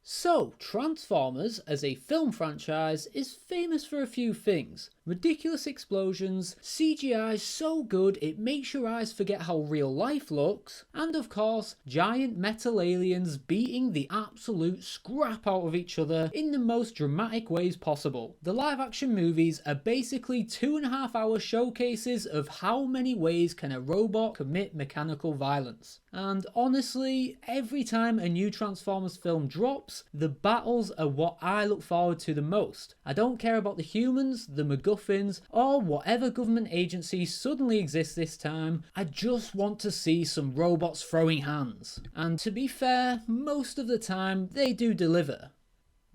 So, Transformers as a film franchise is famous for a few things. Ridiculous explosions, CGI so good it makes your eyes forget how real life looks, and of course, giant metal aliens beating the absolute scrap out of each other in the most dramatic ways possible. The live action movies are basically 2.5 hour showcases of how many ways can a robot commit mechanical violence. And honestly, every time a new Transformers film drops, the battles are what I look forward to the most. I don't care about the humans, the MacGuffins, or whatever government agency suddenly exists this time. I just want to see some robots throwing hands. And to be fair, most of the time they do deliver.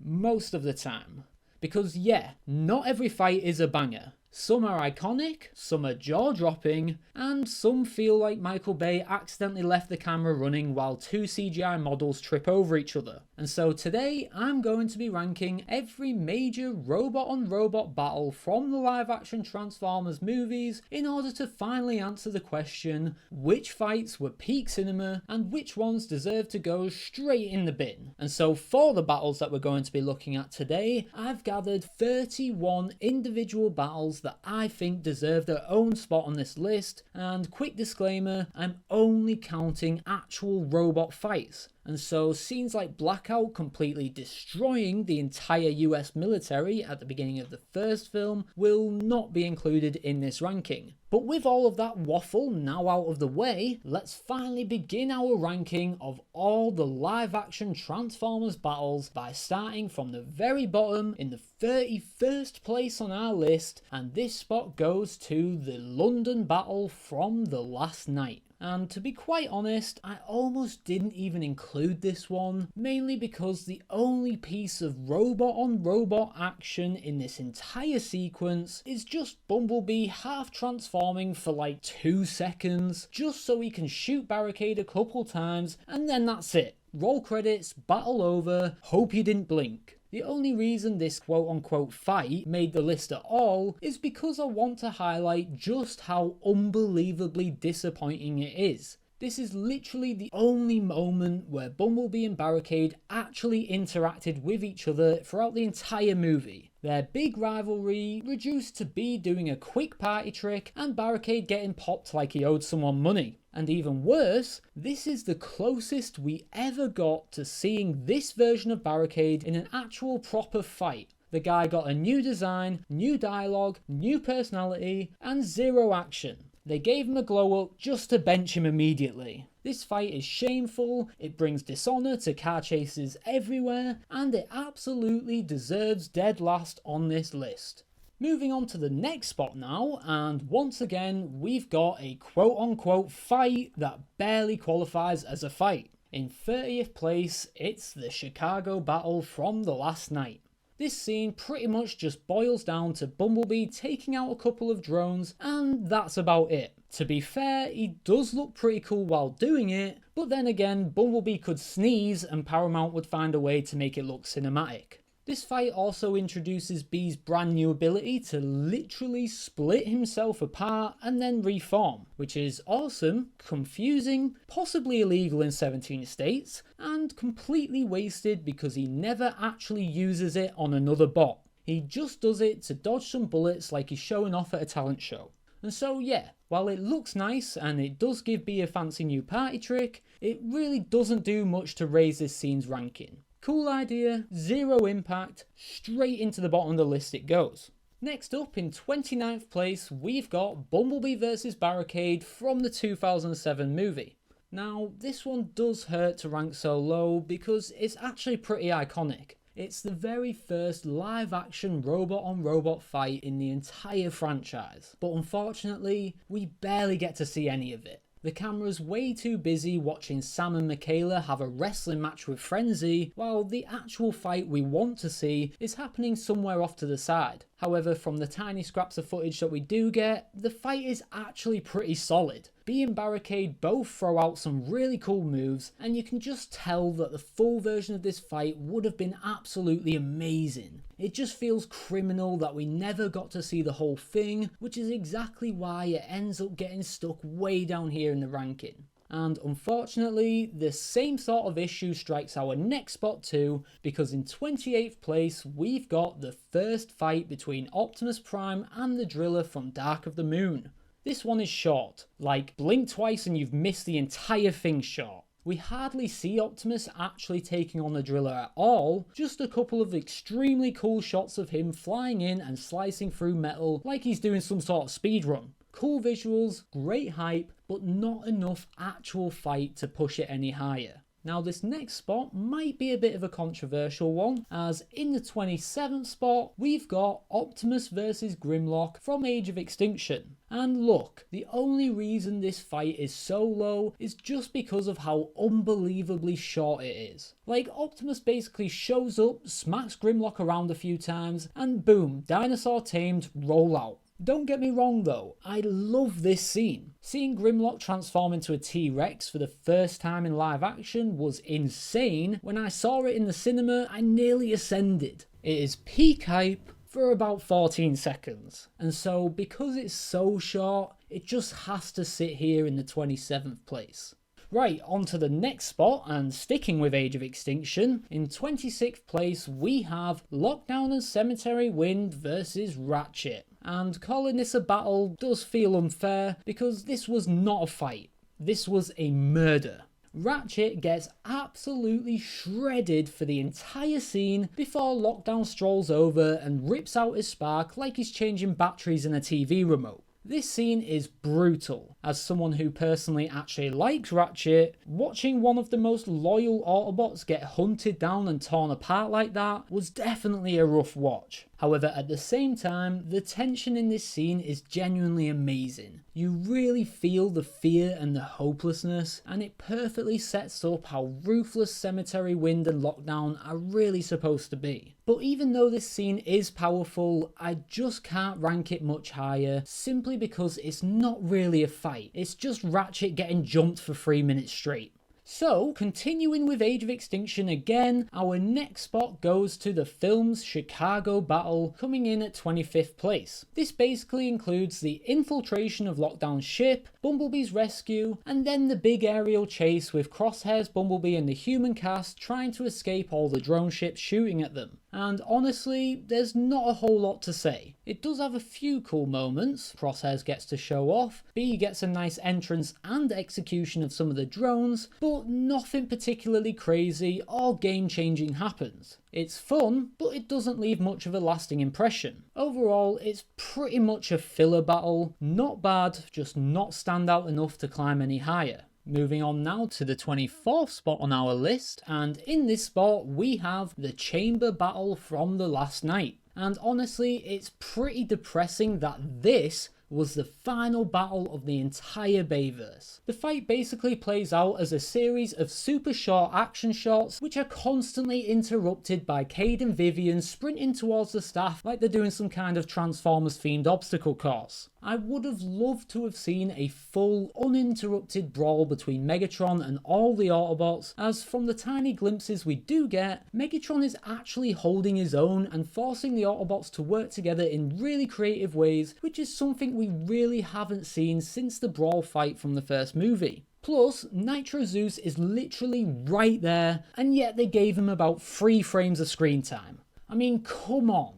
Most of the time. Because yeah, not every fight is a banger. Some are iconic, some are jaw-dropping, and some feel like Michael Bay accidentally left the camera running while two CGI models trip over each other. And so today, I'm going to be ranking every major robot-on-robot battle from the live-action Transformers movies in order to finally answer the question, which fights were peak cinema and which ones deserve to go straight in the bin. And so for the battles that we're going to be looking at today, I've gathered 31 individual battles that I think deserve their own spot on this list, and quick disclaimer, I'm only counting actual robot fights. And so scenes like Blackout completely destroying the entire US military at the beginning of the first film will not be included in this ranking. But with all of that waffle now out of the way, let's finally begin our ranking of all the live action Transformers battles by starting from the very bottom in the 31st place on our list, and this spot goes to the London battle from the last night. And to be quite honest, I almost didn't even include this one, mainly because the only piece of robot-on-robot action in this entire sequence is just Bumblebee half transforming for like 2 seconds, just so he can shoot Barricade a couple times, and then that's it. Roll credits, battle over, hope he didn't blink. The only reason this quote-unquote fight made the list at all is because I want to highlight just how unbelievably disappointing it is. This is literally the only moment where Bumblebee and Barricade actually interacted with each other throughout the entire movie. Their big rivalry reduced to Bee doing a quick party trick and Barricade getting popped like he owed someone money. And even worse, this is the closest we ever got to seeing this version of Barricade in an actual proper fight. The guy got a new design, new dialogue, new personality, and zero action. They gave him a glow up just to bench him immediately. This fight is shameful, it brings dishonour to car chases everywhere, and it absolutely deserves dead last on this list. Moving on to the next spot now, and once again we've got a quote-unquote fight that barely qualifies as a fight. In 30th place, it's the Chicago battle from the last night. This scene pretty much just boils down to Bumblebee taking out a couple of drones, and that's about it. To be fair, he does look pretty cool while doing it, but then again, Bumblebee could sneeze and Paramount would find a way to make it look cinematic. This fight also introduces Bee's brand new ability to literally split himself apart and then reform, which is awesome, confusing, possibly illegal in 17 states, and completely wasted because he never actually uses it on another bot. He just does it to dodge some bullets like he's showing off at a talent show. And so yeah, while it looks nice and it does give Bee a fancy new party trick, it really doesn't do much to raise this scene's ranking. Cool idea, zero impact, straight into the bottom of the list it goes. Next up, in 29th place, we've got Bumblebee vs Barricade from the 2007 movie. Now, this one does hurt to rank so low because it's actually pretty iconic. It's the very first live-action robot-on-robot fight in the entire franchise, but unfortunately, we barely get to see any of it. The camera's way too busy watching Sam and Michaela have a wrestling match with Frenzy, while the actual fight we want to see is happening somewhere off to the side. However, from the tiny scraps of footage that we do get, the fight is actually pretty solid. Bee and Barricade both throw out some really cool moves, and you can just tell that the full version of this fight would have been absolutely amazing. It just feels criminal that we never got to see the whole thing, which is exactly why it ends up getting stuck way down here in the ranking. And unfortunately, the same sort of issue strikes our next spot too, because in 28th place we've got the first fight between Optimus Prime and the Driller from Dark of the Moon. This one is short, like blink twice and you've missed the entire thing short. We hardly see Optimus actually taking on the Driller at all, just a couple of extremely cool shots of him flying in and slicing through metal like he's doing some sort of speed run. Cool visuals, great hype, but not enough actual fight to push it any higher. Now this next spot might be a bit of a controversial one, as in the 27th spot we've got Optimus vs Grimlock from Age of Extinction. And look, the only reason this fight is so low is just because of how unbelievably short it is. Like, Optimus basically shows up, smacks Grimlock around a few times, and boom, dinosaur tamed, roll out. Don't get me wrong though, I love this scene. Seeing Grimlock transform into a T-Rex for the first time in live action was insane. When I saw it in the cinema, I nearly ascended. It is peak hype for about 14 seconds. And so, because it's so short, it just has to sit here in the 27th place. Right, on to the next spot, and sticking with Age of Extinction, in 26th place we have Lockdown and Cemetery Wind versus Ratchet. And calling this a battle does feel unfair, because this was not a fight. This was a murder. Ratchet gets absolutely shredded for the entire scene before Lockdown strolls over and rips out his spark like he's changing batteries in a TV remote. This scene is brutal. As someone who personally actually likes Ratchet, watching one of the most loyal Autobots get hunted down and torn apart like that was definitely a rough watch. However, at the same time, the tension in this scene is genuinely amazing. You really feel the fear and the hopelessness, and it perfectly sets up how ruthless Cemetery Wind and Lockdown are really supposed to be. But even though this scene is powerful, I just can't rank it much higher, simply because it's not really a fight. It's just Ratchet getting jumped for 3 minutes straight. So, continuing with Age of Extinction again, our next spot goes to the film's Chicago battle, coming in at 25th place. This basically includes the infiltration of Lockdown's ship, Bumblebee's rescue, and then the big aerial chase with Crosshair's Bumblebee and the human cast trying to escape all the drone ships shooting at them. And honestly, there's not a whole lot to say. It does have a few cool moments. Crosshairs gets to show off, B gets a nice entrance and execution of some of the drones, but nothing particularly crazy or game-changing happens. It's fun, but it doesn't leave much of a lasting impression. Overall, it's pretty much a filler battle. Not bad, just not stand out enough to climb any higher. Moving on now to the 24th spot on our list, and in this spot we have the chamber battle from the last night. And honestly, it's pretty depressing that this was the final battle of the entire Bayverse. The fight basically plays out as a series of super short action shots which are constantly interrupted by Cade and Vivian sprinting towards the staff like they're doing some kind of Transformers themed obstacle course. I would have loved to have seen a full, uninterrupted brawl between Megatron and all the Autobots, as from the tiny glimpses we do get, Megatron is actually holding his own and forcing the Autobots to work together in really creative ways, which is something we really haven't seen since the brawl fight from the first movie. Plus, Nitro Zeus is literally right there, and yet they gave him about 3 frames of screen time. I mean, come on.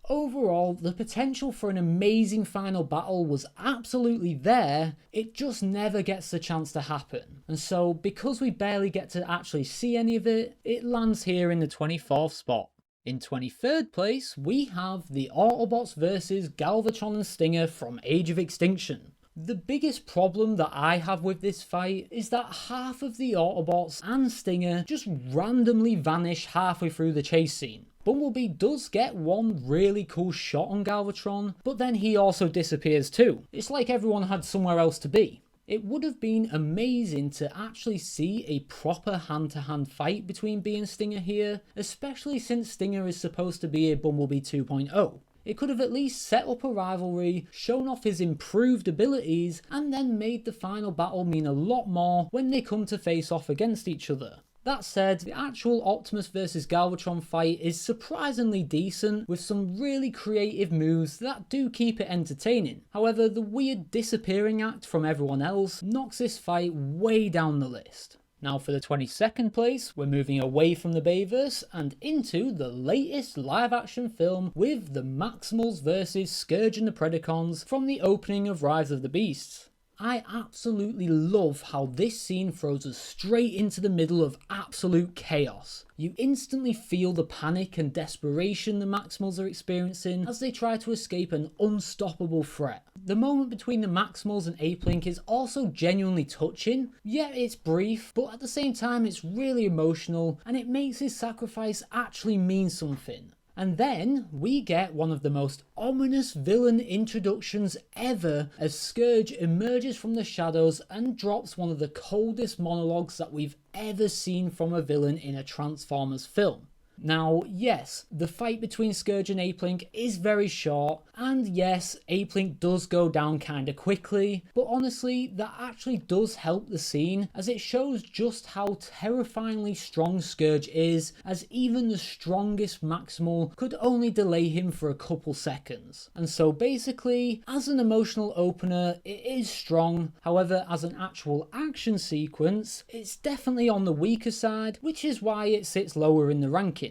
Overall, the potential for an amazing final battle was absolutely there, it just never gets the chance to happen. And so, because we barely get to actually see any of it, it lands here in the 24th spot. In 23rd place, we have the Autobots vs Galvatron and Stinger from Age of Extinction. The biggest problem that I have with this fight is that half of the Autobots and Stinger just randomly vanish halfway through the chase scene. Bumblebee does get one really cool shot on Galvatron, but then he also disappears too. It's like everyone had somewhere else to be. It would have been amazing to actually see a proper hand-to-hand fight between Bee and Stinger here, especially since Stinger is supposed to be a Bumblebee 2.0. It could have at least set up a rivalry, shown off his improved abilities, and then made the final battle mean a lot more when they come to face off against each other. That said, the actual Optimus vs Galvatron fight is surprisingly decent, with some really creative moves that do keep it entertaining. However, the weird disappearing act from everyone else knocks this fight way down the list. Now for the 22nd place, we're moving away from the Bayverse and into the latest live action film with the Maximals vs Scourge and the Predacons from the opening of Rise of the Beasts. I absolutely love how this scene throws us straight into the middle of absolute chaos. You instantly feel the panic and desperation the Maximals are experiencing as they try to escape an unstoppable threat. The moment between the Maximals and Ape-Link is also genuinely touching. Yeah, it's brief, but at the same time it's really emotional and it makes his sacrifice actually mean something. And then we get one of the most ominous villain introductions ever as Scourge emerges from the shadows and drops one of the coldest monologues that we've ever seen from a villain in a Transformers film. Now, yes, the fight between Scourge and Ape-Link is very short, and yes, Ape-Link does go down kinda quickly, but honestly, that actually does help the scene, as it shows just how terrifyingly strong Scourge is, as even the strongest Maximal could only delay him for a couple seconds. And so basically, as an emotional opener, it is strong, however, as an actual action sequence, it's definitely on the weaker side, which is why it sits lower in the ranking.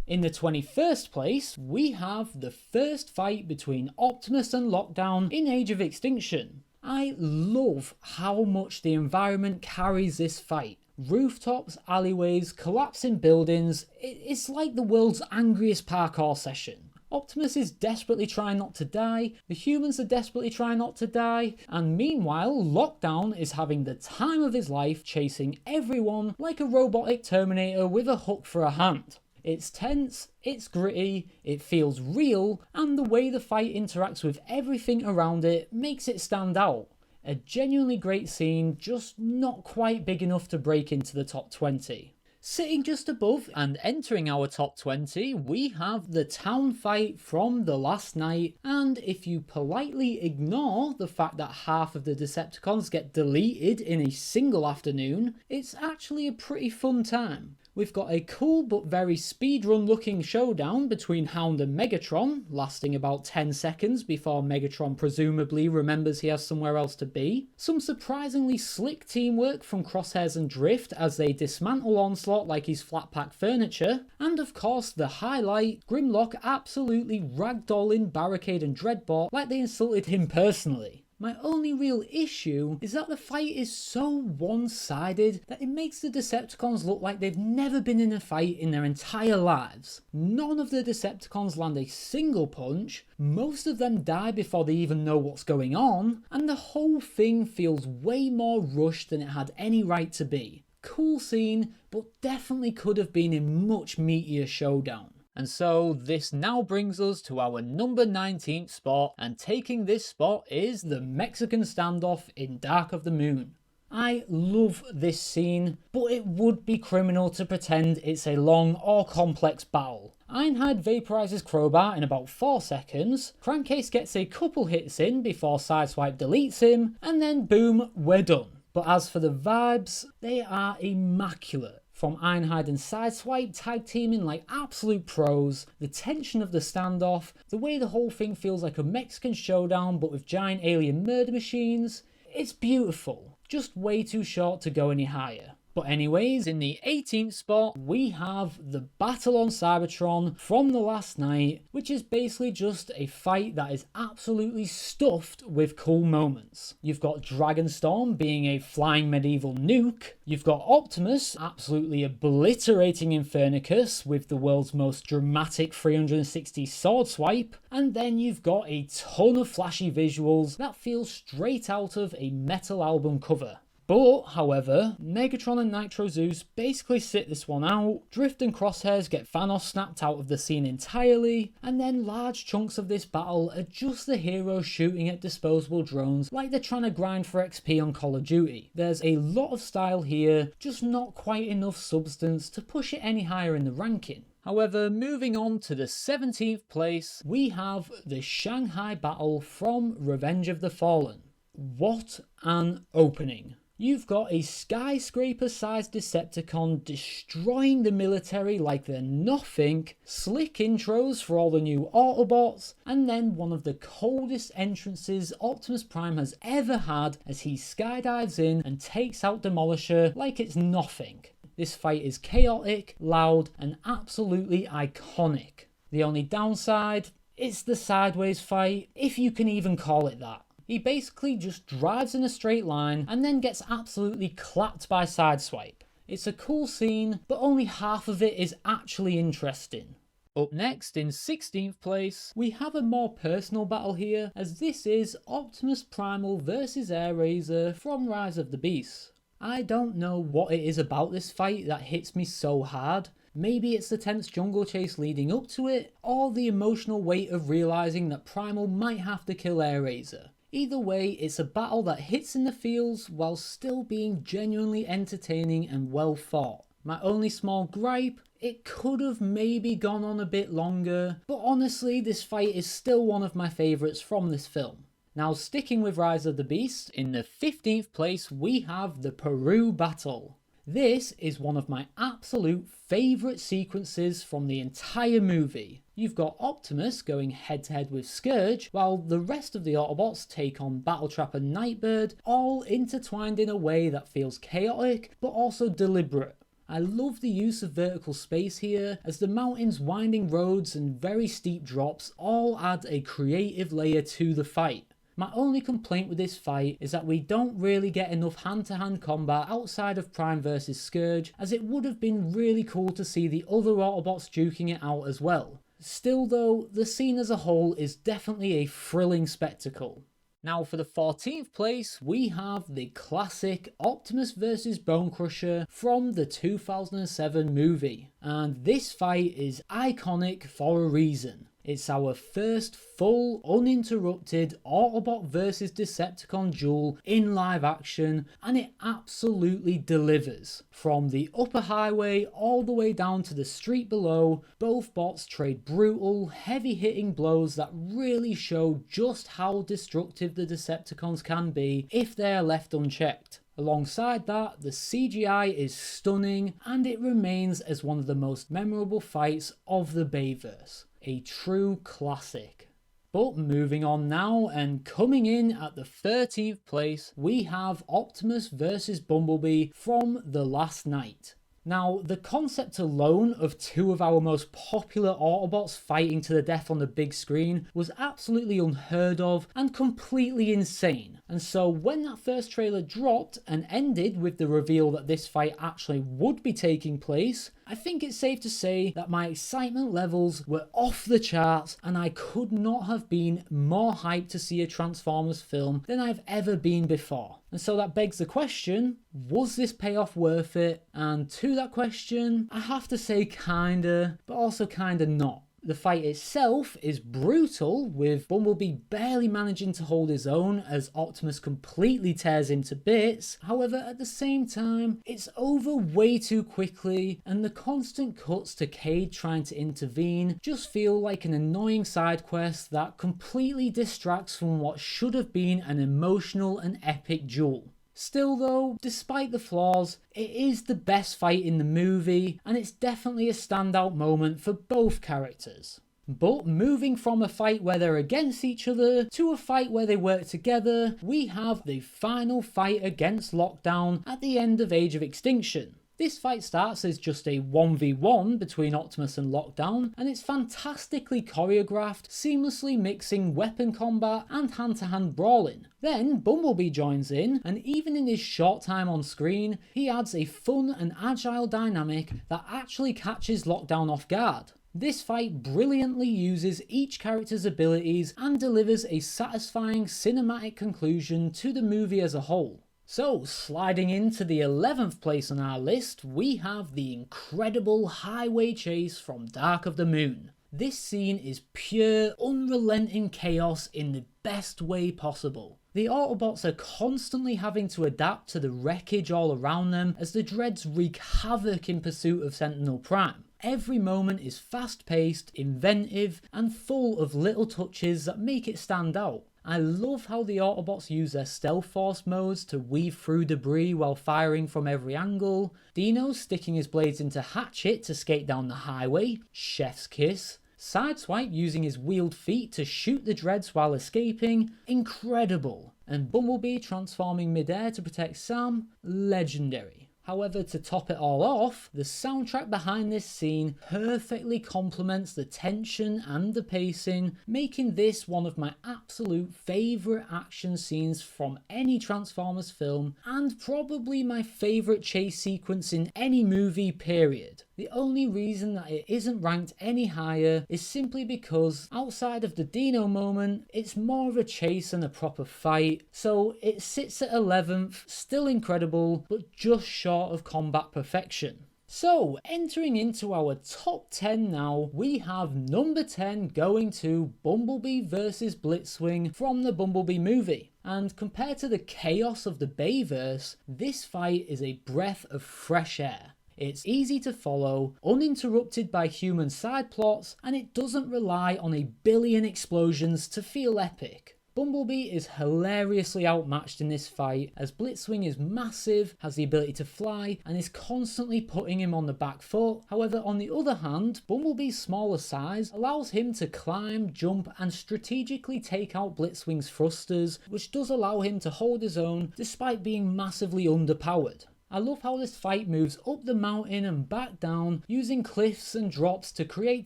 In the 21st place, we have the first fight between Optimus and Lockdown in Age of Extinction. I love how much the environment carries this fight. Rooftops, alleyways, collapsing buildings, it's like the world's angriest parkour session. Optimus is desperately trying not to die, the humans are desperately trying not to die, and meanwhile Lockdown is having the time of his life chasing everyone like a robotic Terminator with a hook for a hand. It's tense, it's gritty, it feels real, and the way the fight interacts with everything around it makes it stand out. A genuinely great scene, just not quite big enough to break into the top 20. Sitting just above and entering our top 20, we have the town fight from The Last Night, and if you politely ignore the fact that half of the Decepticons get deleted in a single afternoon, it's actually a pretty fun time. We've got a cool but very speedrun looking showdown between Hound and Megatron, lasting about 10 seconds before Megatron presumably remembers he has somewhere else to be. Some surprisingly slick teamwork from Crosshairs and Drift as they dismantle Onslaught like he's flat pack furniture. And of course the highlight, Grimlock absolutely ragdolling Barricade and Dreadbot like they insulted him personally. My only real issue is that the fight is so one-sided that it makes the Decepticons look like they've never been in a fight in their entire lives. None of the Decepticons land a single punch, most of them die before they even know what's going on, and the whole thing feels way more rushed than it had any right to be. Cool scene, but definitely could have been a much meatier showdown. And so this now brings us to our number 19th spot, and taking this spot is the Mexican standoff in Dark of the Moon. I love this scene, but it would be criminal to pretend it's a long or complex battle. Ironhide vaporizes Crowbar in about 4 seconds, Crankcase gets a couple hits in before Sideswipe deletes him, and then boom, we're done. But as for the vibes, they are immaculate. From Ironhide and Sideswipe tag teaming like absolute pros, the tension of the standoff, the way the whole thing feels like a Mexican showdown but with giant alien murder machines, it's beautiful. Just way too short to go any higher. But anyways, in the 18th spot, we have the Battle on Cybertron from The Last Night, which is basically just a fight that is absolutely stuffed with cool moments. You've got Dragonstorm being a flying medieval nuke, you've got Optimus absolutely obliterating Infernicus with the world's most dramatic 360 sword swipe, and then you've got a ton of flashy visuals that feel straight out of a metal album cover. But, however, Megatron and Nitro Zeus basically sit this one out, Drift and Crosshairs get Thanos snapped out of the scene entirely, and then large chunks of this battle are just the heroes shooting at disposable drones like they're trying to grind for XP on Call of Duty. There's a lot of style here, just not quite enough substance to push it any higher in the ranking. However, moving on to the 17th place, we have the Shanghai Battle from Revenge of the Fallen. What an opening. You've got a skyscraper-sized Decepticon destroying the military like they're nothing, slick intros for all the new Autobots, and then one of the coldest entrances Optimus Prime has ever had as he skydives in and takes out Demolisher like it's nothing. This fight is chaotic, loud, and absolutely iconic. The only downside, it's the sideways fight, if you can even call it that. He basically just drives in a straight line and then gets absolutely clapped by Sideswipe. It's a cool scene, but only half of it is actually interesting. Up next, in 16th place, we have a more personal battle here, as this is Optimus Primal vs Airazor from Rise of the Beasts. I don't know what it is about this fight that hits me so hard. Maybe it's the tense jungle chase leading up to it, or the emotional weight of realising that Primal might have to kill Airazor. Either way, it's a battle that hits in the feels while still being genuinely entertaining and well thought. My only small gripe, it could have maybe gone on a bit longer, but honestly this fight is still one of my favourites from this film. Now sticking with Rise of the Beast, in the 15th place we have the Peru battle. This is one of my absolute favourite sequences from the entire movie. You've got Optimus going head to head with Scourge, while the rest of the Autobots take on Battletrap and Nightbird, all intertwined in a way that feels chaotic but also deliberate. I love the use of vertical space here, as the mountains, winding roads and very steep drops all add a creative layer to the fight. My only complaint with this fight is that we don't really get enough hand-to-hand combat outside of Prime vs Scourge, as it would have been really cool to see the other Autobots duking it out as well. Still though, the scene as a whole is definitely a thrilling spectacle. Now for the 14th place, we have the classic Optimus vs Bonecrusher from the 2007 movie. And this fight is iconic for a reason. It's our first full, uninterrupted Autobot vs Decepticon duel in live action, and it absolutely delivers. From the upper highway all the way down to the street below, both bots trade brutal, heavy-hitting blows that really show just how destructive the Decepticons can be if they are left unchecked. Alongside that, the CGI is stunning, and it remains as one of the most memorable fights of the Bayverse. A true classic. But moving on now, and coming in at the 13th place, we have Optimus vs Bumblebee from The Last Knight. Now, the concept alone of two of our most popular Autobots fighting to the death on the big screen was absolutely unheard of and completely insane. And so when that first trailer dropped and ended with the reveal that this fight actually would be taking place, I think it's safe to say that my excitement levels were off the charts, and I could not have been more hyped to see a Transformers film than I've ever been before. And so that begs the question, was this payoff worth it? And to that question, I have to say kinda, but also kinda not. The fight itself is brutal, with Bumblebee barely managing to hold his own as Optimus completely tears him to bits. However, at the same time, it's over way too quickly, and the constant cuts to Cade trying to intervene just feel like an annoying side quest that completely distracts from what should have been an emotional and epic duel. Still though, despite the flaws, it is the best fight in the movie, and it's definitely a standout moment for both characters. But moving from a fight where they're against each other to a fight where they work together, we have the final fight against Lockdown at the end of Age of Extinction. This fight starts as just a 1v1 between Optimus and Lockdown, and it's fantastically choreographed, seamlessly mixing weapon combat and hand-to-hand brawling. Then Bumblebee joins in, and even in his short time on screen, he adds a fun and agile dynamic that actually catches Lockdown off guard. This fight brilliantly uses each character's abilities and delivers a satisfying cinematic conclusion to the movie as a whole. So, sliding into the 11th place on our list, we have the incredible highway chase from Dark of the Moon. This scene is pure, unrelenting chaos in the best way possible. The Autobots are constantly having to adapt to the wreckage all around them as the Dreads wreak havoc in pursuit of Sentinel Prime. Every moment is fast-paced, inventive, and full of little touches that make it stand out. I love how the Autobots use their stealth force modes to weave through debris while firing from every angle. Dino sticking his blades into Hatchet to skate down the highway, chef's kiss. Sideswipe using his wheeled feet to shoot the dreads while escaping, incredible. And Bumblebee transforming midair to protect Sam, legendary. However, to top it all off, the soundtrack behind this scene perfectly complements the tension and the pacing, making this one of my absolute favourite action scenes from any Transformers film, and probably my favourite chase sequence in any movie, period. The only reason that it isn't ranked any higher is simply because, outside of the Dino moment, it's more of a chase than a proper fight, so it sits at 11th, still incredible, but just short of combat perfection. So, entering into our top 10 now, we have number 10 going to Bumblebee vs Blitzwing from the Bumblebee movie. And compared to the chaos of the Bayverse, this fight is a breath of fresh air. It's easy to follow, uninterrupted by human side plots, and it doesn't rely on a billion explosions to feel epic. Bumblebee is hilariously outmatched in this fight, as Blitzwing is massive, has the ability to fly, and is constantly putting him on the back foot. However, on the other hand, Bumblebee's smaller size allows him to climb, jump, and strategically take out Blitzwing's thrusters, which does allow him to hold his own despite being massively underpowered. I love how this fight moves up the mountain and back down, using cliffs and drops to create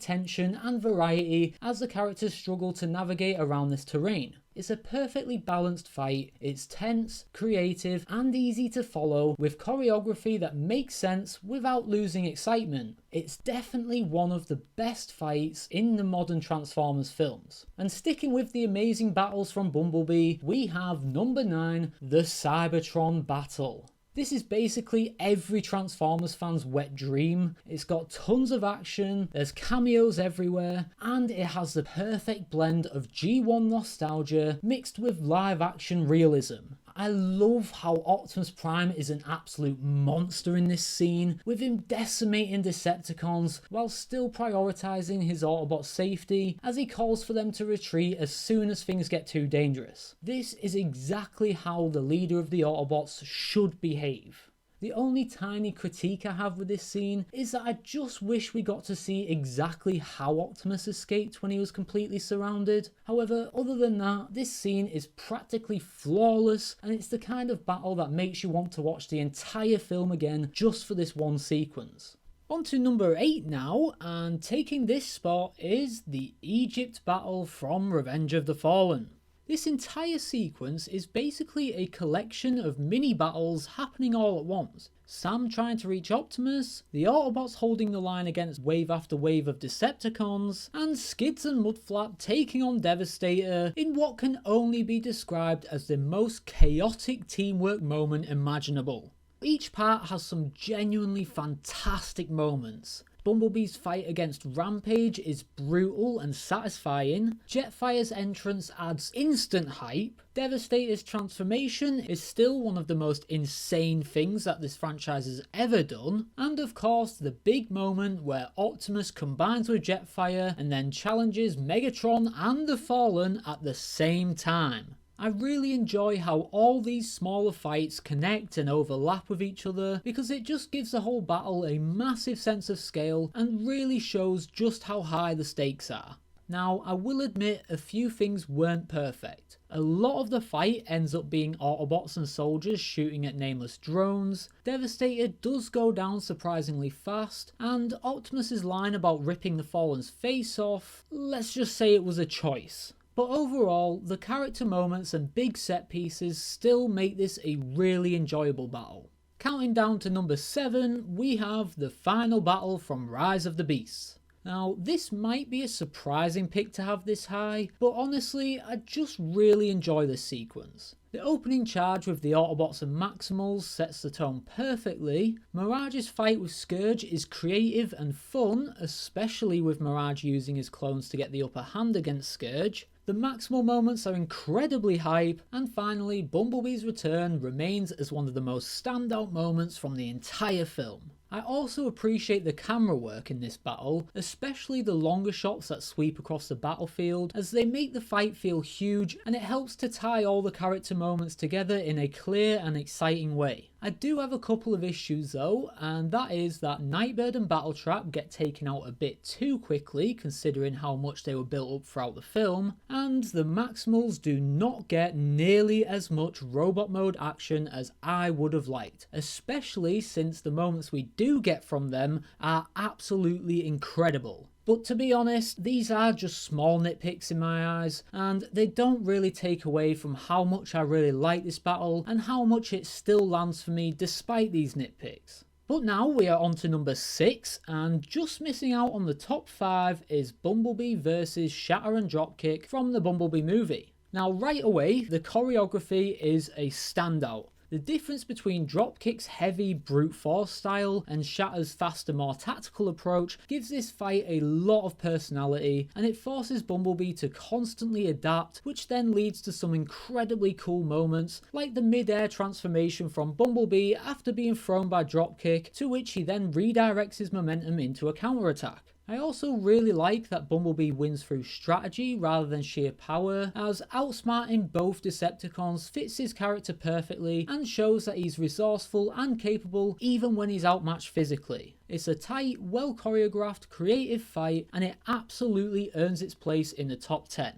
tension and variety as the characters struggle to navigate around this terrain. It's a perfectly balanced fight, it's tense, creative, and easy to follow, with choreography that makes sense without losing excitement. It's definitely one of the best fights in the modern Transformers films. And sticking with the amazing battles from Bumblebee, we have number 9, the Cybertron Battle. This is basically every Transformers fan's wet dream. It's got tons of action, there's cameos everywhere, and it has the perfect blend of G1 nostalgia mixed with live action realism. I love how Optimus Prime is an absolute monster in this scene, with him decimating Decepticons while still prioritising his Autobot safety as he calls for them to retreat as soon as things get too dangerous. This is exactly how the leader of the Autobots should behave. The only tiny critique I have with this scene is that I just wish we got to see exactly how Optimus escaped when he was completely surrounded. However, other than that, this scene is practically flawless, and it's the kind of battle that makes you want to watch the entire film again just for this one sequence. On to number 8 now, and taking this spot is the Egypt battle from Revenge of the Fallen. This entire sequence is basically a collection of mini battles happening all at once. Sam trying to reach Optimus, the Autobots holding the line against wave after wave of Decepticons, and Skids and Mudflap taking on Devastator in what can only be described as the most chaotic teamwork moment imaginable. Each part has some genuinely fantastic moments. Bumblebee's fight against Rampage is brutal and satisfying, Jetfire's entrance adds instant hype, Devastator's transformation is still one of the most insane things that this franchise has ever done, and of course the big moment where Optimus combines with Jetfire and then challenges Megatron and the Fallen at the same time. I really enjoy how all these smaller fights connect and overlap with each other, because it just gives the whole battle a massive sense of scale and really shows just how high the stakes are. Now, I will admit a few things weren't perfect. A lot of the fight ends up being Autobots and soldiers shooting at nameless drones, Devastator does go down surprisingly fast, and Optimus's line about ripping the Fallen's face off, let's just say it was a choice. But overall, the character moments and big set pieces still make this a really enjoyable battle. Counting down to number 7, we have the final battle from Rise of the Beasts. Now, this might be a surprising pick to have this high, but honestly, I just really enjoy this sequence. The opening charge with the Autobots and Maximals sets the tone perfectly. Mirage's fight with Scourge is creative and fun, especially with Mirage using his clones to get the upper hand against Scourge. The Maximal moments are incredibly hype, and finally, Bumblebee's return remains as one of the most standout moments from the entire film. I also appreciate the camera work in this battle, especially the longer shots that sweep across the battlefield, as they make the fight feel huge and it helps to tie all the character moments together in a clear and exciting way. I do have a couple of issues though, and that is that Nightbird and Battletrap get taken out a bit too quickly considering how much they were built up throughout the film, and the Maximals do not get nearly as much robot mode action as I would have liked, especially since the moments we do get from them are absolutely incredible. But to be honest, these are just small nitpicks in my eyes, and they don't really take away from how much I really like this battle and how much it still lands for me despite these nitpicks. But now we are on to number 6, and just missing out on the top 5 is Bumblebee versus Shatter and Dropkick from the Bumblebee movie. Now right away, the choreography is a standout. The difference between Dropkick's heavy brute force style and Shatter's faster, more tactical approach gives this fight a lot of personality, and it forces Bumblebee to constantly adapt, which then leads to some incredibly cool moments like the mid-air transformation from Bumblebee after being thrown by Dropkick, to which he then redirects his momentum into a counterattack. I also really like that Bumblebee wins through strategy rather than sheer power, as outsmarting both Decepticons fits his character perfectly and shows that he's resourceful and capable even when he's outmatched physically. It's a tight, well choreographed, creative fight, and it absolutely earns its place in the top 10.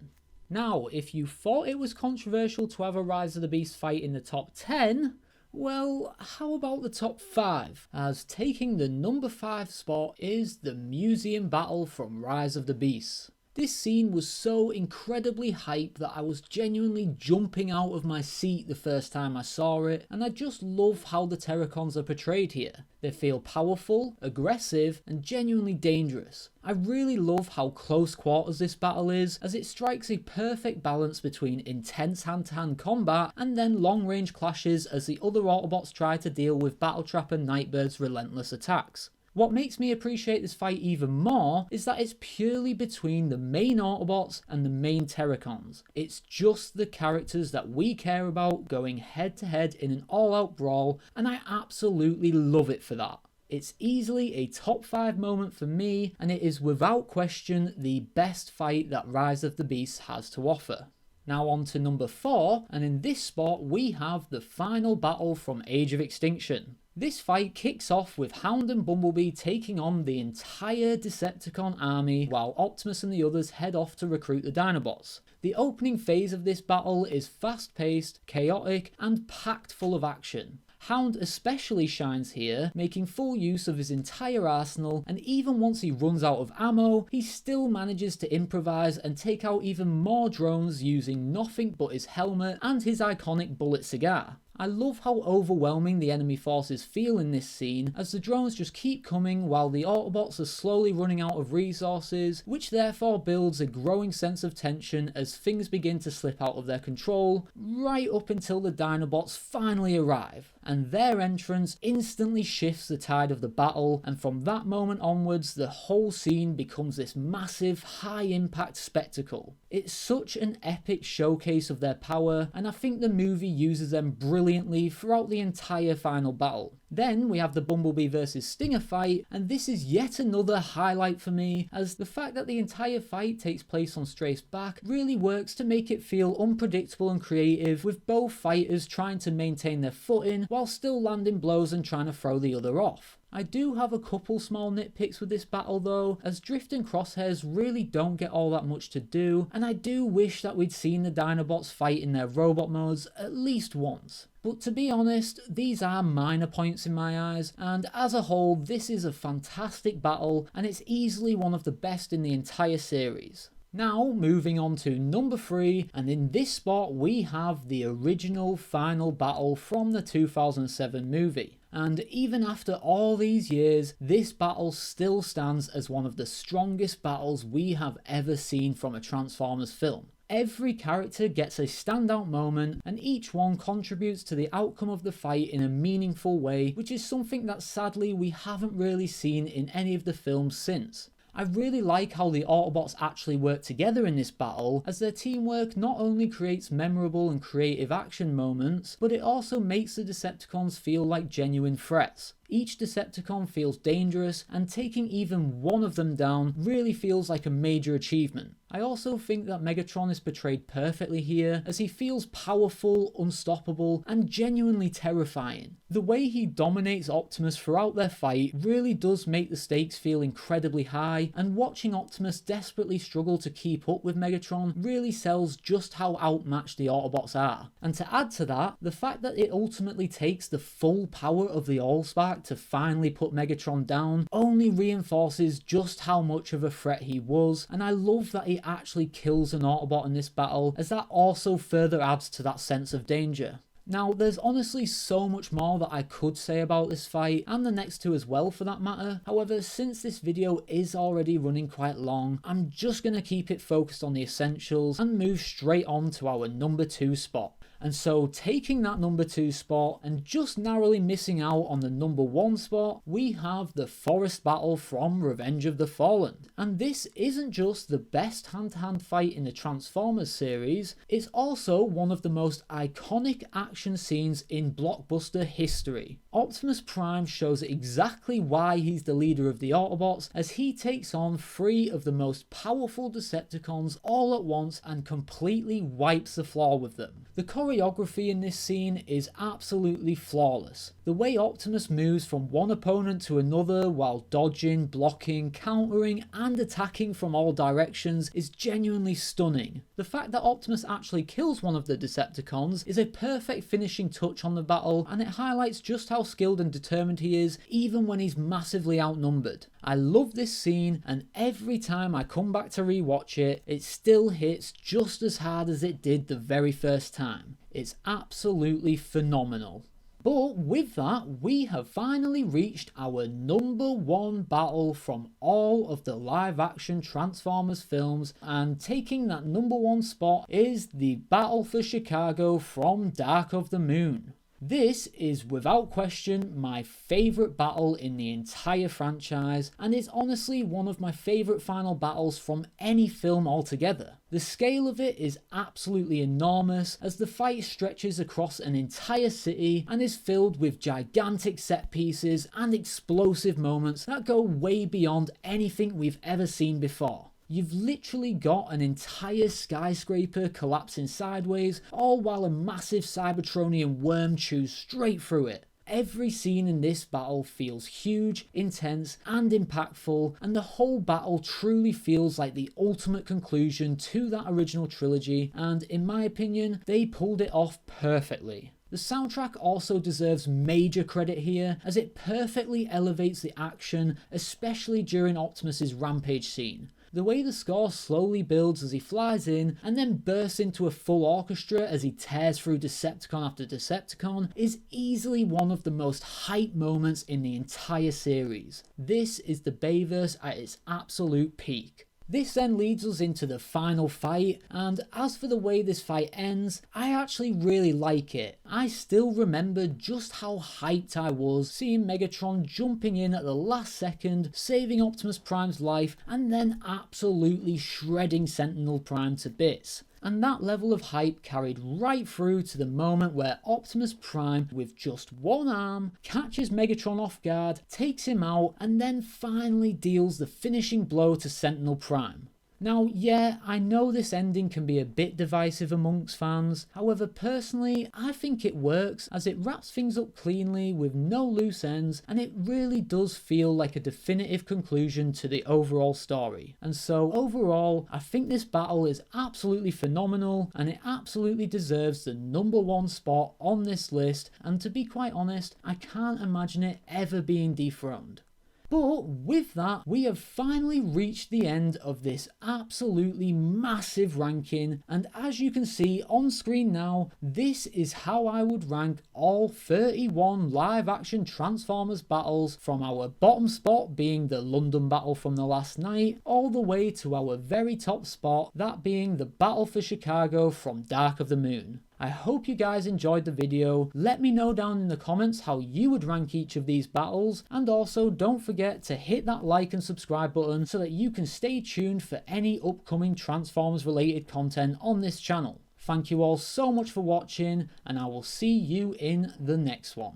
Now, if you thought it was controversial to have a Rise of the Beast fight in the top 10, well, how about the top 5? As taking the number 5 spot is the museum battle from Rise of the Beasts. This scene was so incredibly hype that I was genuinely jumping out of my seat the first time I saw it, and I just love how the Terracons are portrayed here. They feel powerful, aggressive, and genuinely dangerous. I really love how close quarters this battle is, as it strikes a perfect balance between intense hand-to-hand combat and then long-range clashes as the other Autobots try to deal with Battletrap and Nightbird's relentless attacks. What makes me appreciate this fight even more is that it's purely between the main Autobots and the main Terracons. It's just the characters that we care about going head to head in an all-out brawl, and I absolutely love it for that. It's easily a top 5 moment for me, and it is without question the best fight that Rise of the Beasts has to offer. Now on to number 4, and in this spot we have the final battle from Age of Extinction. This fight kicks off with Hound and Bumblebee taking on the entire Decepticon army while Optimus and the others head off to recruit the Dinobots. The opening phase of this battle is fast-paced, chaotic, and packed full of action. Hound especially shines here, making full use of his entire arsenal, and even once he runs out of ammo, he still manages to improvise and take out even more drones using nothing but his helmet and his iconic bullet cigar. I love how overwhelming the enemy forces feel in this scene, as the drones just keep coming while the Autobots are slowly running out of resources, which therefore builds a growing sense of tension as things begin to slip out of their control, right up until the Dinobots finally arrive. And their entrance instantly shifts the tide of the battle, and from that moment onwards the whole scene becomes this massive, high-impact spectacle. It's such an epic showcase of their power, and I think the movie uses them brilliantly throughout the entire final battle. Then we have the Bumblebee vs Stinger fight, and this is yet another highlight for me, as the fact that the entire fight takes place on Strafe's back really works to make it feel unpredictable and creative, with both fighters trying to maintain their footing while still landing blows and trying to throw the other off. I do have a couple small nitpicks with this battle though, as Drift and Crosshairs really don't get all that much to do, and I do wish that we'd seen the Dinobots fight in their robot modes at least once. But to be honest, these are minor points in my eyes, and as a whole this is a fantastic battle, and it's easily one of the best in the entire series. Now moving on to number 3, and in this spot we have the original final battle from the 2007 movie. And even after all these years, this battle still stands as one of the strongest battles we have ever seen from a Transformers film. Every character gets a standout moment, and each one contributes to the outcome of the fight in a meaningful way, which is something that sadly we haven't really seen in any of the films since. I really like how the Autobots actually work together in this battle, as their teamwork not only creates memorable and creative action moments, but it also makes the Decepticons feel like genuine threats. Each Decepticon feels dangerous, and taking even one of them down really feels like a major achievement. I also think that Megatron is portrayed perfectly here, as he feels powerful, unstoppable, and genuinely terrifying. The way he dominates Optimus throughout their fight really does make the stakes feel incredibly high, and watching Optimus desperately struggle to keep up with Megatron really sells just how outmatched the Autobots are. And to add to that, the fact that it ultimately takes the full power of the Allspark to finally put Megatron down only reinforces just how much of a threat he was, and I love that he actually kills an Autobot in this battle, as that also further adds to that sense of danger. Now, there's honestly so much more that I could say about this fight, and the next two as well for that matter. However, since this video is already running quite long, I'm just going to keep it focused on the essentials and move straight on to our number 2 spot. And so, taking that number 2 spot and just narrowly missing out on the number 1 spot, we have the forest battle from Revenge of the Fallen. And this isn't just the best hand-to-hand fight in the Transformers series, it's also one of the most iconic action scenes in blockbuster history. Optimus Prime shows exactly why he's the leader of the Autobots, as he takes on 3 of the most powerful Decepticons all at once and completely wipes the floor with them. The choreography in this scene is absolutely flawless. The way Optimus moves from one opponent to another while dodging, blocking, countering and attacking from all directions is genuinely stunning. The fact that Optimus actually kills one of the Decepticons is a perfect finishing touch on the battle, and it highlights just how skilled and determined he is even when he's massively outnumbered. I love this scene, and every time I come back to rewatch it, it still hits just as hard as it did the very first time. It's absolutely phenomenal. But with that, we have finally reached our number 1 battle from all of the live action Transformers films, and taking that number 1 spot is the Battle for Chicago from Dark of the Moon. This is without question my favourite battle in the entire franchise, and is honestly one of my favourite final battles from any film altogether. The scale of it is absolutely enormous, as the fight stretches across an entire city and is filled with gigantic set pieces and explosive moments that go way beyond anything we've ever seen before. You've literally got an entire skyscraper collapsing sideways, all while a massive Cybertronian worm chews straight through it. Every scene in this battle feels huge, intense, and impactful, and the whole battle truly feels like the ultimate conclusion to that original trilogy, and in my opinion, they pulled it off perfectly. The soundtrack also deserves major credit here, as it perfectly elevates the action, especially during Optimus's rampage scene. The way the score slowly builds as he flies in and then bursts into a full orchestra as he tears through Decepticon after Decepticon is easily one of the most hype moments in the entire series. This is the Bayverse at its absolute peak. This then leads us into the final fight, and as for the way this fight ends, I actually really like it. I still remember just how hyped I was seeing Megatron jumping in at the last second, saving Optimus Prime's life, and then absolutely shredding Sentinel Prime to bits. And that level of hype carried right through to the moment where Optimus Prime, with just one arm, catches Megatron off guard, takes him out, and then finally deals the finishing blow to Sentinel Prime. Now, yeah, I know this ending can be a bit divisive amongst fans, however personally, I think it works as it wraps things up cleanly with no loose ends, and it really does feel like a definitive conclusion to the overall story. And so overall, I think this battle is absolutely phenomenal, and it absolutely deserves the number 1 spot on this list, and to be quite honest, I can't imagine it ever being dethroned. But with that, we have finally reached the end of this absolutely massive ranking, and as you can see on screen now, this is how I would rank all 31 live action Transformers battles, from our bottom spot being the London battle from the last night, all the way to our very top spot, that being the Battle for Chicago from Dark of the Moon. I hope you guys enjoyed the video. Let me know down in the comments how you would rank each of these battles, and also don't forget to hit that like and subscribe button so that you can stay tuned for any upcoming Transformers related content on this channel. Thank you all so much for watching, and I will see you in the next one.